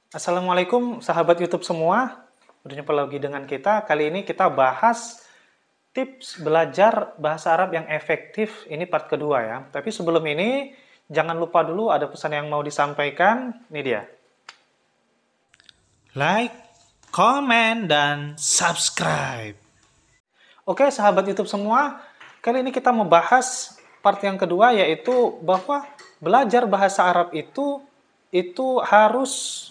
Assalamualaikum sahabat YouTube semua. Berjumpa lagi dengan kita. Kali ini kita bahas tips belajar bahasa Arab yang efektif. Ini part kedua ya. Tapi sebelum ini, jangan lupa dulu ada pesan yang mau disampaikan. Ini dia. Like, comment, dan subscribe. Oke sahabat YouTube semua, kali ini kita mau bahas part yang kedua, yaitu bahwa belajar bahasa Arab itu harus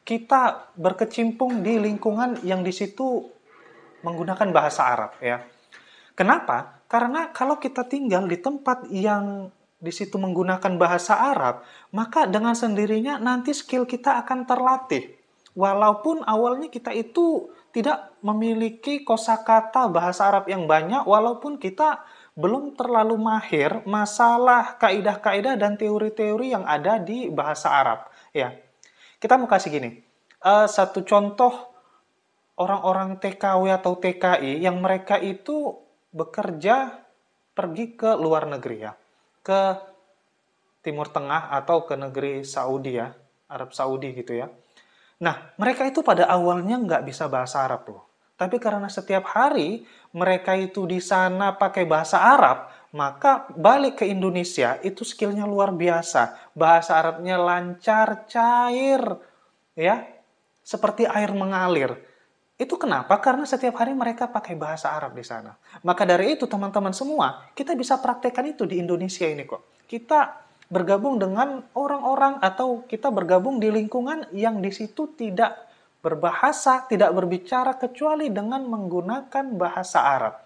kita berkecimpung di lingkungan yang di situ menggunakan bahasa Arab ya. Kenapa? Karena kalau kita tinggal di tempat yang di situ menggunakan bahasa Arab, maka dengan sendirinya nanti skill kita akan terlatih. Walaupun awalnya kita itu tidak memiliki kosakata bahasa Arab yang banyak, walaupun kita belum terlalu mahir masalah kaidah-kaidah dan teori-teori yang ada di bahasa Arab ya. Kita mau kasih gini, satu contoh orang-orang TKW atau TKI yang mereka itu bekerja pergi ke luar negeri ya, ke Timur Tengah atau ke negeri Saudi ya, Arab Saudi gitu ya. Nah, mereka itu pada awalnya nggak bisa bahasa Arab loh. Tapi karena setiap hari mereka itu di sana pakai bahasa Arab, maka balik ke Indonesia itu skillnya luar biasa. Bahasa Arabnya lancar, cair, ya, seperti air mengalir. Itu kenapa? Karena setiap hari mereka pakai bahasa Arab di sana. Maka dari itu teman-teman semua, kita bisa praktekkan itu di Indonesia ini kok. Kita bergabung dengan orang-orang atau kita bergabung di lingkungan yang di situ tidak berbahasa, tidak berbicara kecuali dengan menggunakan bahasa Arab.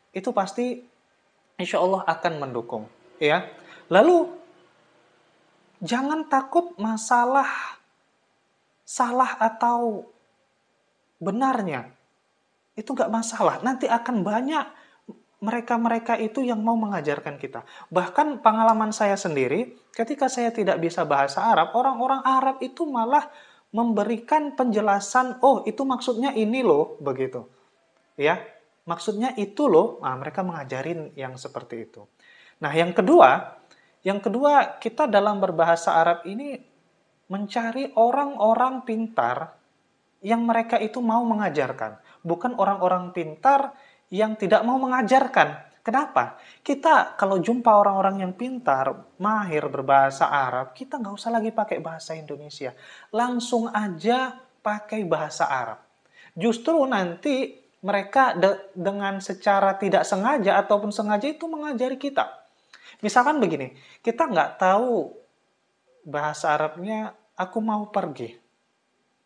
Itu pasti insya Allah akan mendukung. Ya. Lalu, jangan takut masalah salah atau benarnya. Itu nggak masalah. Nanti akan banyak mereka-mereka itu yang mau mengajarkan kita. Bahkan pengalaman saya sendiri, ketika saya tidak bisa bahasa Arab, orang-orang Arab itu malah memberikan penjelasan, oh itu maksudnya ini loh, begitu. Ya, maksudnya itu loh. Nah, mereka mengajarin yang seperti itu. Nah, yang kedua kita dalam berbahasa Arab ini mencari orang-orang pintar yang mereka itu mau mengajarkan, bukan orang-orang pintar yang tidak mau mengajarkan. Kenapa? Kita kalau jumpa orang-orang yang pintar, mahir berbahasa Arab, kita nggak usah lagi pakai bahasa Indonesia. Langsung aja pakai bahasa Arab. Justru nanti mereka dengan secara tidak sengaja ataupun sengaja itu mengajari kita. Misalkan begini, kita nggak tahu bahasa Arabnya, aku mau pergi.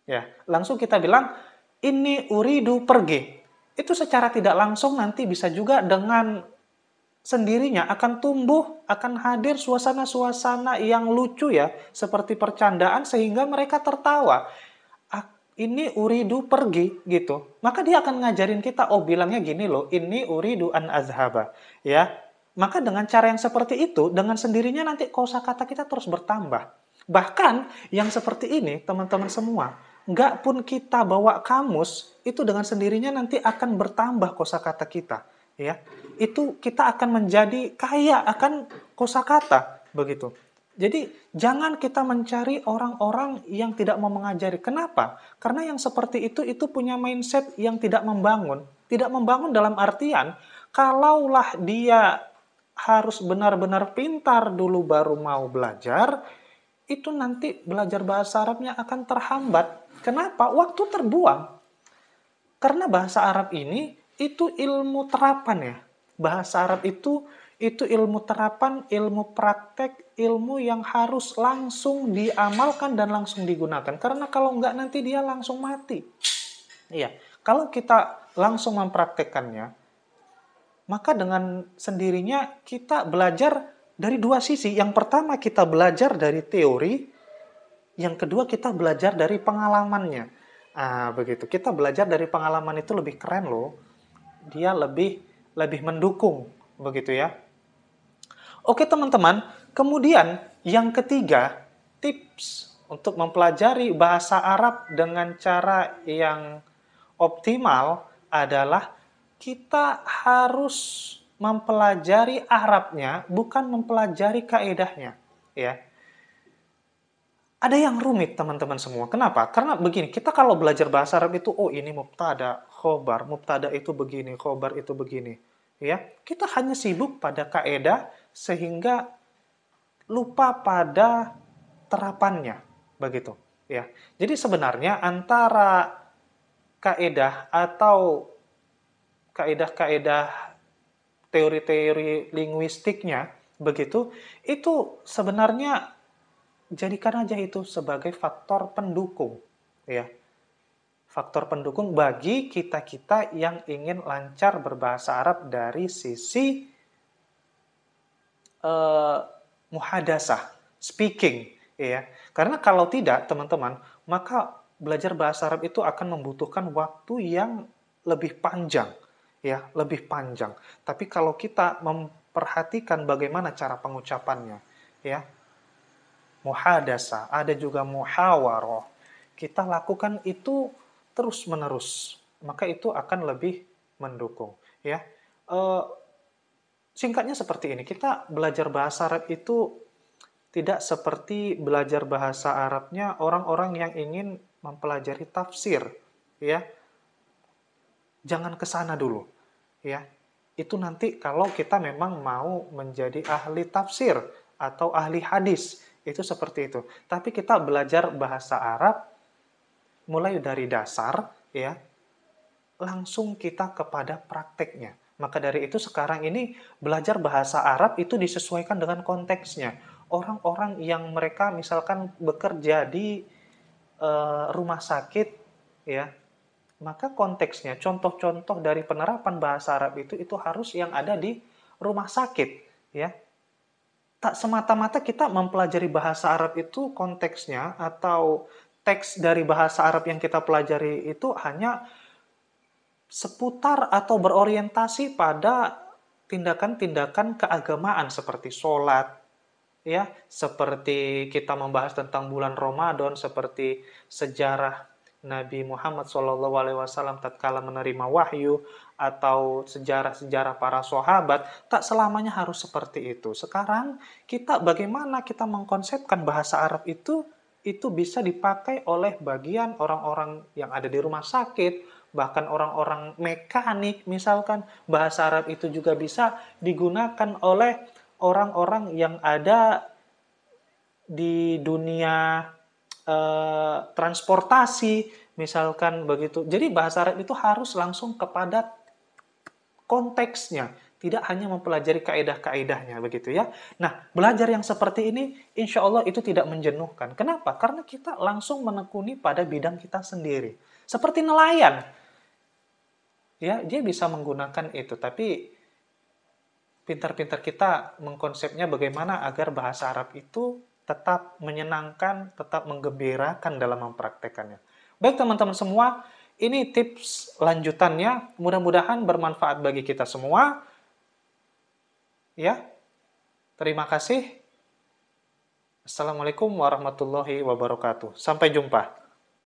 Ya, langsung kita bilang, ini uridu pergi. Itu secara tidak langsung nanti bisa juga dengan sendirinya akan tumbuh, akan hadir suasana-suasana yang lucu ya, seperti percandaan sehingga mereka tertawa. Ini uridu pergi gitu. Maka dia akan ngajarin kita, oh bilangnya gini loh, ini uridu an azhaba. Ya. Maka dengan cara yang seperti itu, dengan sendirinya nanti kosakata kita terus bertambah. Bahkan yang seperti ini, teman-teman semua, nggak pun kita bawa kamus, itu dengan sendirinya nanti akan bertambah kosakata kita. Ya, itu kita akan menjadi kaya akan kosakata begitu. Jadi jangan kita mencari orang-orang yang tidak mau mengajari. Kenapa? Karena yang seperti itu punya mindset yang tidak membangun. Tidak membangun dalam artian kalaulah dia harus benar-benar pintar dulu baru mau belajar, itu nanti belajar bahasa Arabnya akan terhambat. Kenapa? Waktu terbuang. Karena bahasa Arab ini itu ilmu terapan ya. Bahasa Arab itu ilmu terapan, ilmu praktek, ilmu yang harus langsung diamalkan dan langsung digunakan. Karena kalau enggak nanti dia langsung mati. Iya, kalau kita langsung mempraktekkannya, maka dengan sendirinya kita belajar dari dua sisi. Yang pertama kita belajar dari teori, yang kedua kita belajar dari pengalamannya. Ah, begitu. Kita belajar dari pengalaman itu lebih keren loh. Dia lebih mendukung, begitu ya. Oke teman-teman, kemudian yang ketiga, tips untuk mempelajari bahasa Arab dengan cara yang optimal adalah kita harus mempelajari Arabnya, bukan mempelajari kaedahnya. Ya. Ada yang rumit teman-teman semua. Kenapa? Karena begini, kita kalau belajar bahasa Arab itu, oh ini mubtada, khobar, mubtada itu begini, khobar itu begini. Ya, kita hanya sibuk pada kaidah sehingga lupa pada terapannya, begitu. Ya, jadi sebenarnya antara kaidah atau kaidah-kaidah teori-teori linguistiknya, begitu, itu sebenarnya jadikan aja itu sebagai faktor pendukung, ya. Faktor pendukung bagi kita-kita yang ingin lancar berbahasa Arab dari sisi uh, muhadasah, speaking, ya. Karena kalau tidak, teman-teman, maka belajar bahasa Arab itu akan membutuhkan waktu yang lebih panjang, ya, lebih panjang. Tapi kalau kita memperhatikan bagaimana cara pengucapannya, ya, muhadasah, ada juga muhawaroh. Kita lakukan itu terus-menerus, maka itu akan lebih mendukung. Ya, singkatnya seperti ini. Kita belajar bahasa Arab itu tidak seperti belajar bahasa Arabnya orang-orang yang ingin mempelajari tafsir. Ya, jangan ke sana dulu. Ya, itu nanti kalau kita memang mau menjadi ahli tafsir atau ahli hadis, itu seperti itu. Tapi kita belajar bahasa Arab mulai dari dasar, ya, langsung kita kepada prakteknya. Maka dari itu sekarang ini belajar bahasa Arab itu disesuaikan dengan konteksnya. Orang-orang yang mereka misalkan bekerja di rumah sakit, ya, maka konteksnya, contoh-contoh dari penerapan bahasa Arab itu harus yang ada di rumah sakit, ya. Tak semata-mata kita mempelajari bahasa Arab itu konteksnya atau teks dari bahasa Arab yang kita pelajari itu hanya seputar atau berorientasi pada tindakan-tindakan keagamaan seperti sholat, ya, seperti kita membahas tentang bulan Ramadan, seperti sejarah Nabi Muhammad SAW tatkala menerima wahyu, atau sejarah-sejarah para sahabat. Tak selamanya harus seperti itu. Sekarang kita bagaimana kita mengkonsepkan bahasa Arab itu bisa dipakai oleh bagian orang-orang yang ada di rumah sakit, bahkan orang-orang mekanik, misalkan bahasa Arab itu juga bisa digunakan oleh orang-orang yang ada di dunia transportasi, misalkan begitu. Jadi bahasa Arab itu harus langsung kepada konteksnya, tidak hanya mempelajari kaidah-kaidahnya, begitu ya. Nah, belajar yang seperti ini, insya Allah itu tidak menjenuhkan. Kenapa? Karena kita langsung menekuni pada bidang kita sendiri. Seperti nelayan, ya, dia bisa menggunakan itu, tapi pintar-pintar kita mengkonsepnya bagaimana agar bahasa Arab itu tetap menyenangkan, tetap menggembirakan dalam mempraktekannya. Baik teman-teman semua, ini tips lanjutannya, mudah-mudahan bermanfaat bagi kita semua. Ya, terima kasih. Assalamualaikum warahmatullahi wabarakatuh. Sampai jumpa.